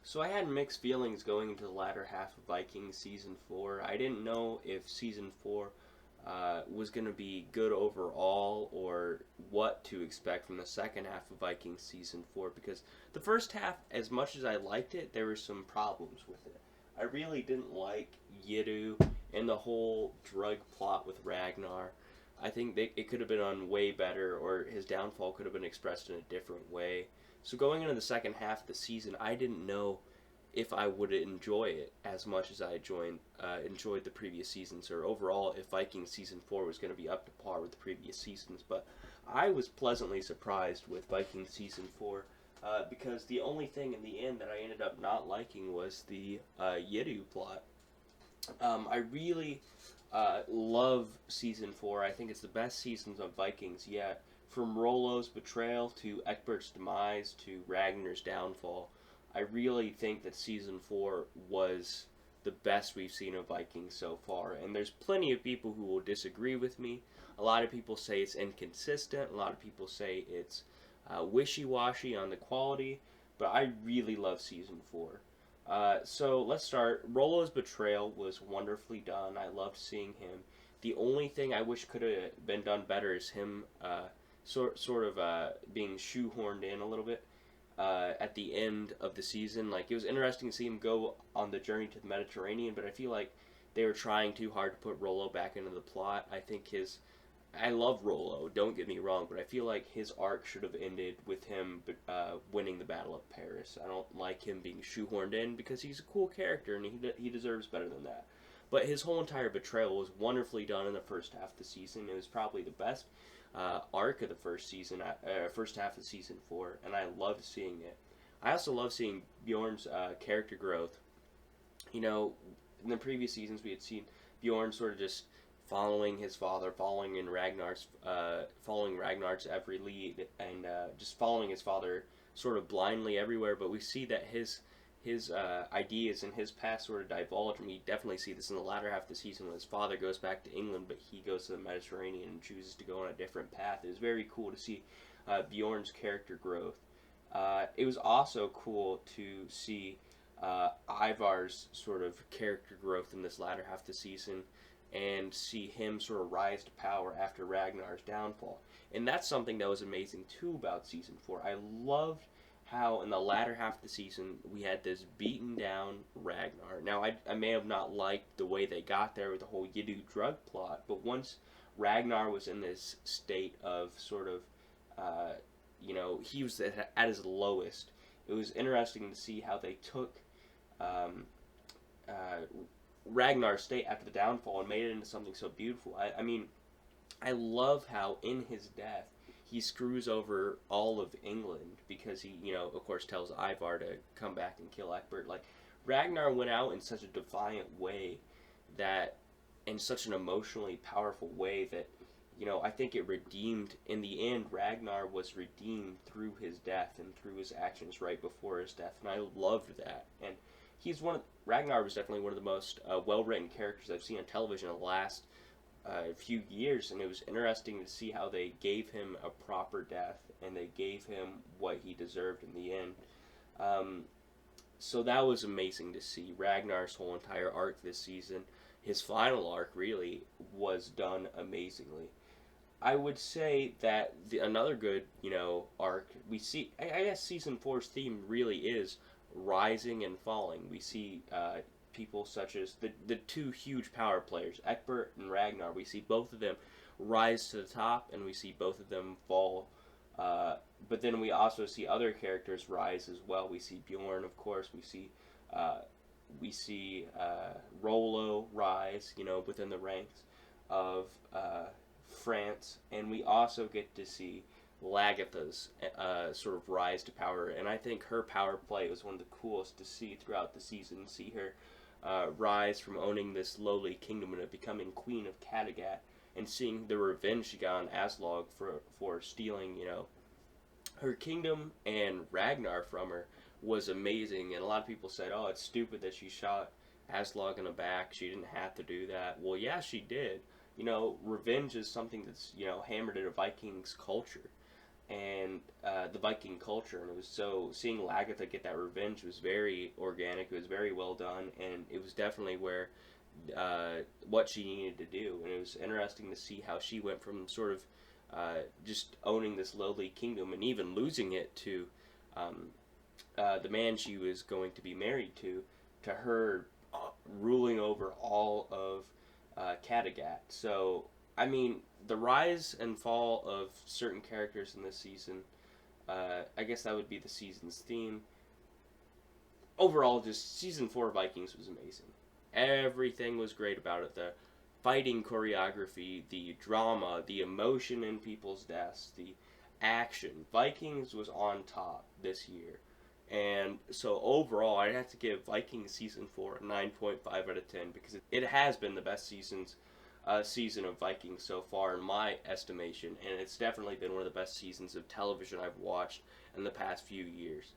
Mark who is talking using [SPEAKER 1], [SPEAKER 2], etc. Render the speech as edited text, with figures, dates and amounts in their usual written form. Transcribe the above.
[SPEAKER 1] So I had mixed feelings going into the latter half of Vikings season 4. I didn't know if season 4 was going to be good overall or what to expect from the second half of Vikings season 4 because the first half, as much as I liked it, there were some problems with it. I really didn't like Yidu and the whole drug plot with Ragnar. I think it could have been on way better, or his downfall could have been expressed in a different way. So going into the second half of the season, I didn't know if I would enjoy it as much as enjoyed the previous seasons, or overall if Vikings season 4 was going to be up to par with the previous seasons. But I was pleasantly surprised with Vikings season 4 because the only thing in the end that I ended up not liking was the Yidu plot. I really love season 4. I think it's the best seasons of Vikings yet. From Rollo's betrayal to Eckbert's demise to Ragnar's downfall, I really think that season 4 was the best we've seen of Vikings so far. And there's plenty of people who will disagree with me. A lot of people say it's inconsistent. A lot of people say it's wishy-washy on the quality. But I really love season 4. So let's start. Rollo's betrayal was wonderfully done. I loved seeing him. The only thing I wish could have been done better is him sort of being shoehorned in a little bit at the end of the season. Like, it was interesting to see him go on the journey to the Mediterranean, but I feel like they were trying too hard to put Rollo back into the plot. I love Rollo, don't get me wrong, but I feel like his arc should have ended with him winning the Battle of Paris. I don't like him being shoehorned in because he's a cool character and he deserves better than that. But his whole entire betrayal was wonderfully done in the first half of the season. It was probably the best arc of the first half of season 4, and I loved seeing it. I also love seeing Bjorn's character growth. You know, in the previous seasons we had seen Bjorn sort of just following his father, following Ragnar's every lead, and just following his father sort of blindly everywhere. But we see that his ideas and his past sort of divulge, and we definitely see this in the latter half of the season when his father goes back to England, but he goes to the Mediterranean and chooses to go on a different path. It was very cool to see Bjorn's character growth. It was also cool to see Ivar's sort of character growth in this latter half of the season and see him sort of rise to power after Ragnar's downfall. And that's something that was amazing too about season 4. I loved how in the latter half of the season we had this beaten down Ragnar. Now, I may have not liked the way they got there with the whole Yidu drug plot, but once Ragnar was in this state of sort of, he was at his lowest, it was interesting to see how they took um, uh, Ragnar's state after the downfall and made it into something so beautiful. I mean, I love how in his death he screws over all of England because he, of course, tells Ivar to come back and kill Egbert. Like, Ragnar went out in such a defiant way that, in such an emotionally powerful way that, I think it redeemed, in the end, Ragnar was redeemed through his death and through his actions right before his death, and I loved that. And Ragnar was definitely one of the most well-written characters I've seen on television in the last few years, and it was interesting to see how they gave him a proper death and they gave him what he deserved in the end. So that was amazing to see. Ragnar's whole entire arc this season, his final arc really, was done amazingly. I would say that another good, arc we see. I guess season 4's theme really is rising and falling. We see people such as the two huge power players, Egbert and Ragnar. We see both of them rise to the top, and we see both of them fall. But then we also see other characters rise as well. We see Bjorn, of course. We see Rollo rise, within the ranks of France, and we also get to see Lagatha's sort of rise to power, and I think her power play was one of the coolest to see throughout the season. See her rise from owning this lowly kingdom to becoming queen of Kattegat, and seeing the revenge she got on Aslog for stealing, her kingdom and Ragnar from her was amazing. And a lot of people said, "Oh, it's stupid that she shot Aslog in the back. She didn't have to do that." Well, yeah, she did. Revenge is something that's hammered into Vikings culture. and the Viking culture, and it was so seeing Lagatha get that revenge was very organic. It was very well done, and it was definitely where what she needed to do. And it was interesting to see how she went from sort of just owning this lowly kingdom and even losing it to um, the man she was going to be married to her ruling over all of Kattegat. So, I mean, the rise and fall of certain characters in this season, I guess that would be the season's theme. Overall, just season 4 Vikings was amazing. Everything was great about it. The fighting choreography, the drama, the emotion in people's deaths, the action. Vikings was on top this year. And so overall, I'd have to give Vikings season 4 a 9.5 out of 10 because it has been the best season of Vikings so far in my estimation, and it's definitely been one of the best seasons of television I've watched in the past few years.